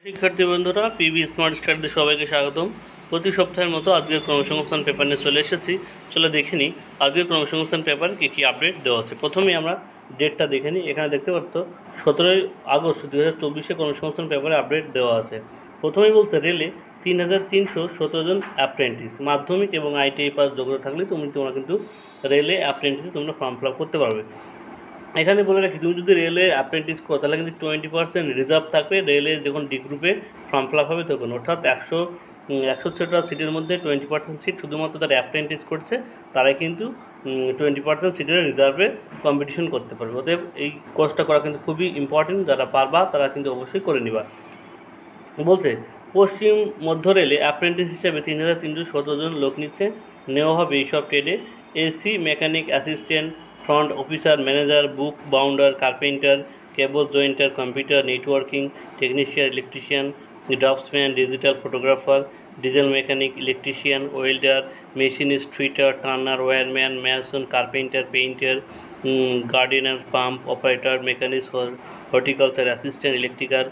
শিক্ষার্থী বন্ধুরা, PB smart স্টাডিতে সবাইকে স্বাগতম। প্রতি সপ্তাহের মতো আজকের কর্মসংস্থান পেপার নিয়ে চলে এসেছি। চলো দেখে নিই আজকের কর্মসংস্থান পেপারে কী কী আপডেট দেওয়া আছে। প্রথমেই আমরা ডেটটা দেখে নিই। এখানে দেখতে পাচ্ছ 17ই আগস্ট 2024 কর্মসংস্থান পেপারে আপডেট দেওয়া আছে। প্রথমেই বলছে রেলে 3317 জন অ্যাপ্রেন্টিস, মাধ্যমিক এবং ITI পাস যোগ্যতা থাকলে তোমরা কিন্তু রেলে অ্যাপ্রেন্টিসে তোমরা ফর্ম ফিল আপ করতে পারবে। এখানে বলে রাখি, তুমি যদি রেলে অ্যাপ্রেন্টিস করো তাহলে কিন্তু 20% রিজার্ভ থাকবে রেলে যখন ডি গ্রুপে ফর্ম ফিল আপ হবে তখন। অর্থাৎ 100টা সিটের মধ্যে 20% সিট শুধুমাত্র যারা অ্যাপ্রেন্টিস করছে তারাই কিন্তু 20% সিটের রিজার্ভে কম্পিটিশন করতে পারবে। অতএব এই কোর্সটা করা কিন্তু খুবই ইম্পর্টেন্ট। যারা পারবা তারা কিন্তু অবশ্যই করে নিবা। বলছে পশ্চিম মধ্য রেলে অ্যাপ্রেন্টিস হিসেবে 3317 জন লোক নিচ্ছে, নেওয়া হবে এইসব ট্রেডে: AC, mechanic, assistant, front officer, manager, book binder, carpenter, cable jointer, computer networking technician, electrician, draftsman, digital photographer, diesel mechanic, electrician, welder, machinist, fitter, turner, wireman, mason, carpenter, painter, gardener, pump operator, mechanics, horticulture assistant, electrical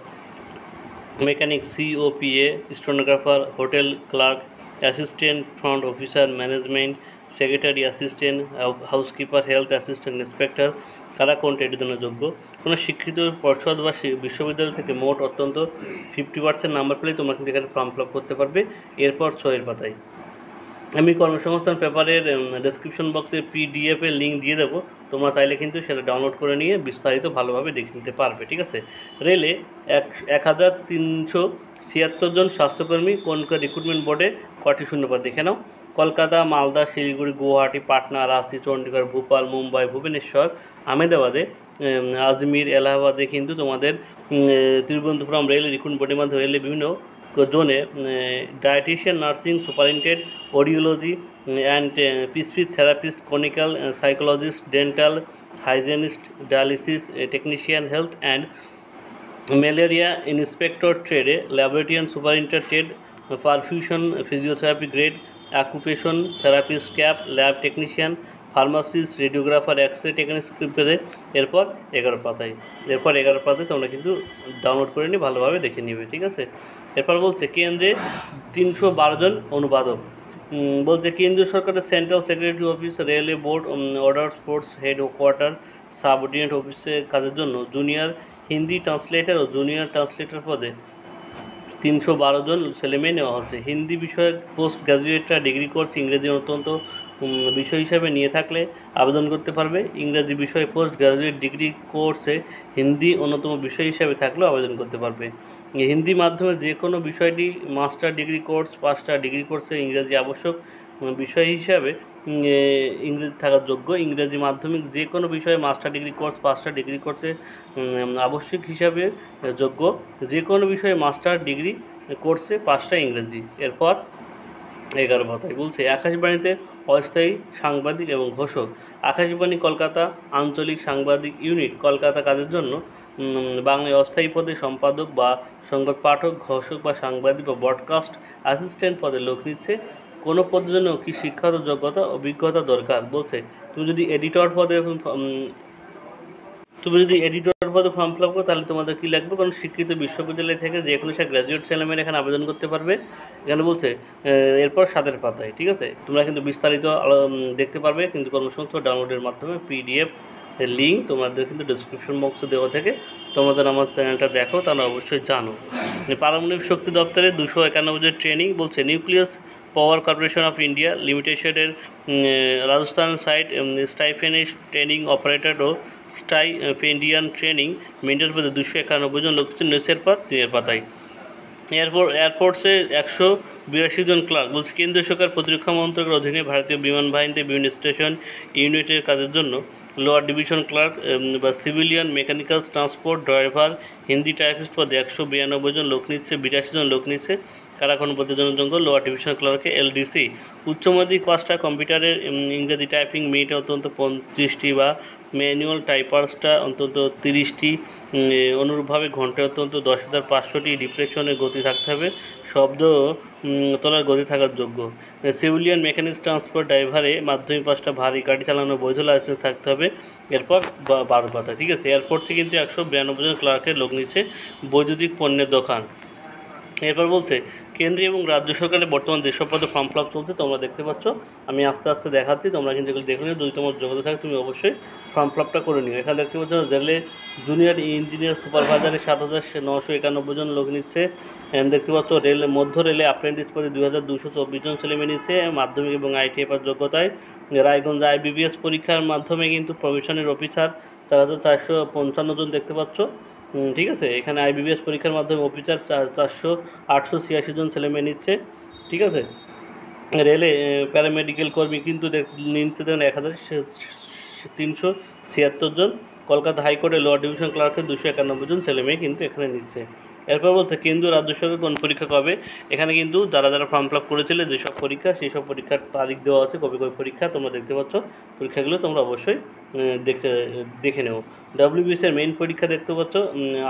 mechanic, COPA, stenographer, hotel clerk, assistant front officer, management secretary, assistant housekeeper, health assistant, inspector কারা কোন ট্রেডের জন্য যোগ্য। কোনো শিক্ষিত পর্ষদ বা বিশ্ববিদ্যালয় থেকে মোট অত্যন্ত 50% নাম্বার পেলে তোমরা কিন্তু এখানে ফর্ম ফিল আপ করতে পারবে। এরপর 6 পাতায় আমি কর্মসংস্থান পেপারের ডেসক্রিপশন বক্সে PDF এর লিঙ্ক দিয়ে দেবো। তোমরা চাইলে কিন্তু সেটা ডাউনলোড করে নিয়ে বিস্তারিত ভালোভাবে দেখে নিতে পারবে। ঠিক আছে। রেলে 1376 জন স্বাস্থ্যকর্মী কোন রিক্রুটমেন্ট বোর্ডে কটি শূন্যপদ দেখে নাও। কলকাতা, মালদা, শিলিগুড়ি, গুয়াহাটি, পাটনা, রাঁচি, চণ্ডীগড়, ভোপাল, মুম্বাই, ভুবনেশ্বর, আহমেদাবাদে, আজমির, এলাহাবাদে কিন্তু তোমাদের তিরুবনন্তপুরম রেল রিক্রুটমেন্ট বোর্ডের মাধ্যমে রেলে বিভিন্ন জোনে dietitian, nursing superintendent, audiology and পিসফিস therapist, clinical psychologist, dental hygienist, dialysis technician, health and malaria inspector ট্রেডে, laboratorian superintendent, perfusion physiotherapy grade, occupation therapist ক্যাপ, lab technician, pharmacist, radiographer, x-ray technics পেতে। এরপর 11 পাতায় তোমরা কিন্তু ডাউনলোড করে নিয়ে ভালোভাবে দেখে নিবে। ঠিক আছে। এরপর বলছে কেন্দ্রে 312 জন অনুবাদক। বলছে কেন্দ্রীয় সরকারের central secretary office, railway board, order force head quarter, subordinate অফিসের কাজের জন্য জুনিয়র হিন্দি ট্রান্সলেটর ও জুনিয়র ট্রান্সলেটর পদে 312 জন ছেলেমেয়ে নেওয়া হচ্ছে। হিন্দি বিষয়ক পোস্ট গ্র্যাজুয়েটরা ডিগ্রি কোর্স ইংরেজি অত্যন্ত বিষয় হিসাবে নিয়ে থাকলে আবেদন করতে পারবে। ইংরেজি বিষয়ে পোস্ট গ্র্যাজুয়েট ডিগ্রি কোর্সে হিন্দি অন্যতম বিষয় হিসাবে থাকলেও আবেদন করতে পারবে। হিন্দি মাধ্যমে যে কোনো বিষয়টি মাস্টার ডিগ্রি কোর্স, 5টা ডিগ্রি কোর্সে ইংরেজি আবশ্যক বিষয় হিসাবে ইংরেজি থাকার যোগ্য। ইংরেজি মাধ্যমিক যে কোনো বিষয়ে মাস্টার ডিগ্রি কোর্স, 5টা ডিগ্রি কোর্সে আবশ্যক হিসাবে যোগ্য। যে কোনো বিষয়ে মাস্টার ডিগ্রি কোর্সে 5টা ইংরেজি। এরপর 11 পাতায় বলছে আকাশবাণীতে অস্থায়ী সাংবাদিক এবং ঘোষক। আকাশবাণী কলকাতা আঞ্চলিক সাংবাদিক ইউনিট কলকাতা কাজের জন্য বাংলায় অস্থায়ী পদে সম্পাদক বা সংবাদ পাঠক, ঘোষক বা সাংবাদিক বা ব্রডকাস্ট অ্যাসিস্ট্যান্ট পদে লোক নিচ্ছে। কোনো পদের জন্য কি শিক্ষাগত যোগ্যতা অভিজ্ঞতা দরকার। বলছে তুমি যদি এডিটর পদে ফর্ম ফিল আপ করো তাহলে তোমাদের কী লাগবে, কারণ শিক্ষিত বিশ্ববিদ্যালয় থেকে যে কোনো সে গ্র্যাজুয়েট ছেলেমেয়েরা এখানে আবেদন করতে পারবে। এখানে বলছে এরপর 7 পাতায়। ঠিক আছে। তোমরা কিন্তু বিস্তারিত দেখতে পারবে কিন্তু কর্মসংস্থান ডাউনলোডের মাধ্যমে। PDF এর লিঙ্ক তোমাদের কিন্তু ডিসক্রিপশন বক্সে দেওয়া থেকে। তোমাদের আমার চ্যানেলটা দেখো তাহলে অবশ্যই জানো। পারমাণবিক শক্তি দপ্তরে 291 জন ট্রেনিং। বলছে nucleus power corporation of India লিমিটেডের রাজস্থান সাইট স্টাইফেনিশ ট্রেনিং অপারেটর ও স্টাইপেন্ডিয়ান ট্রেনিং মেন্টর পদে 291 জন লোক নিয়োগের পর 3 পাতায়। এয়ারপোর্টসে 182 জন ক্লার্ক। বলছে কেন্দ্রীয় সরকার প্রতিরক্ষা মন্ত্রকের অধীনে ভারতীয় বিমান বাহিনীতে বিভিন্ন স্টেশন ইউনিটের কাজের জন্য লোয়ার ডিভিশন ক্লার্ক বা civilian mechanical transport driver Hindi typist পদে 192 জন লোক নিচ্ছে, 82 জন লোক নিচ্ছে। কারা কোন পদের জন্য যোগ্য। লোয়ার ডিভিশন ক্লার্কে LDC। উচ্চ মাধ্যমিক 5টা, কম্পিউটারের ইংরেজি টাইপিং মিনিটে অন্তত 25টি বা ম্যানুয়াল টাইপার্সটা অন্তত 30টি, অনুরূপভাবে ঘন্টায় অন্তত 10,500টি ডিপ্রেশনের গতি থাকতে হবে, শব্দ তোলার গতি থাকার যোগ্য। সিভিলিয়ান মেকানিক্স ট্রান্সপোর্ট ড্রাইভারে মাধ্যমিক 5টা, ভারী গাড়ি চালানোর বৈধ লাইসেন্স থাকতে হবে। এরপর 12 পাতা। ঠিক আছে। এয়ারপোর্টে কিন্তু 192 জন ক্লার্কের লোক নিচ্ছে। বৈদ্যুতিক পণ্যের দোকান এরপর বলছে কেন্দ্রীয় এবং রাজ্য সরকারের বর্তমান যেসব পদে ফর্ম ফিল আপ চলছে তোমরা দেখতে পাচ্ছ, আমি আস্তে আস্তে দেখাচ্ছি, তোমরা কিন্তু এগুলো দেখে নিও। যদি তোমার যোগ্যতা থাকে তুমি অবশ্যই ফর্ম ফিল আপটা করে নিও। এখানে দেখতে পাচ্ছ রেলে জুনিয়র ইঞ্জিনিয়ার সুপারভাইজারে 7,991 জন লোক নিচ্ছে। দেখতে পাচ্ছ রেল মধ্য রেলে অ্যাপ্রেন্টিস পদে 2,224 জন ছেলেমেয়ে নিচ্ছে মাধ্যমিক এবং আইটিআই পাস যোগ্যতায়। রায়গঞ্জ IBBS পরীক্ষার মাধ্যমে কিন্তু প্রফেশনাল অফিসার 4,455 জন দেখতে পাচ্ছ। ঠিক আছে, এখানে IBBS পরীক্ষার মাধ্যমে অফিসার 886 জন ছেলেমেয়ে নিচ্ছে। ঠিক আছে, রেলে প্যারামেডিক্যাল কর্মী কিন্তু নিচ্ছে দেখুন 1,376 জন। কলকাতা হাইকোর্টে লোয়ার ডিভিশন ক্লার্কের 291 জন ছেলেমেয়ে কিন্তু এখানে নিচ্ছে। এরপর বলছে কেন্দ্রীয় রাজ্য সরকার কোন পরীক্ষা কবে। এখানে কিন্তু যারা ফর্ম ফিল আপ করেছিল যেসব পরীক্ষা সেই সব পরীক্ষার তারিখ দেওয়া আছে, কবে কবে পরীক্ষা তোমরা দেখতে পাচ্ছ। পরীক্ষাগুলো তোমরা অবশ্যই দেখে নেও। WBS এর মেইন পরীক্ষা দেখতে পাচ্ছ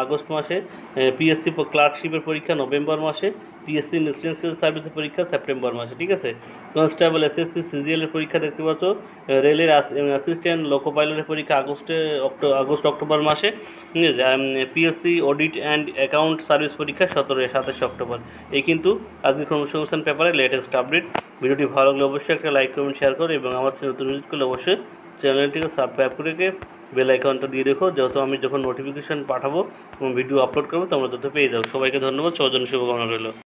আগস্ট মাসে, PSC ক্লার্কশিপের পরীক্ষা নভেম্বর মাসে, PSC ন্যাশনাল সার্ভিসের পরীক্ষা সেপ্টেম্বর মাসে। ঠিক আছে, কনস্টেবল SSC CGL এর পরীক্ষা দেখতে পাচ্ছ, রেলের অ্যাসিস্ট্যান্ট লোকো পাইলটের পরীক্ষা আগস্ট অক্টোবর মাসে, ঠিক আছে। PSC audit and account service পরীক্ষা 27 অক্টোবর। এই কিন্তু আজকের কর্মসংস্থান পেপারে লেটেস্ট আপডেট। ভিডিওটি ভালো লাগলে অবশ্যই একটা লাইক কমেন্ট শেয়ার করো এবং আমার চ্যানেল নতুন ভিজিট করলে অবশ্যই চ্যানেলটিকে সাবস্ক্রাইব করে বেল আইকনটা দিয়ে দেখো, যেহেতু আমি যখন নোটিফিকেশান পাঠাবো এবং ভিডিও আপলোড করবো তোমরা তত পেয়ে যাও। সবাইকে ধন্যবাদ, সবার জন্য শুভকামনা রইল।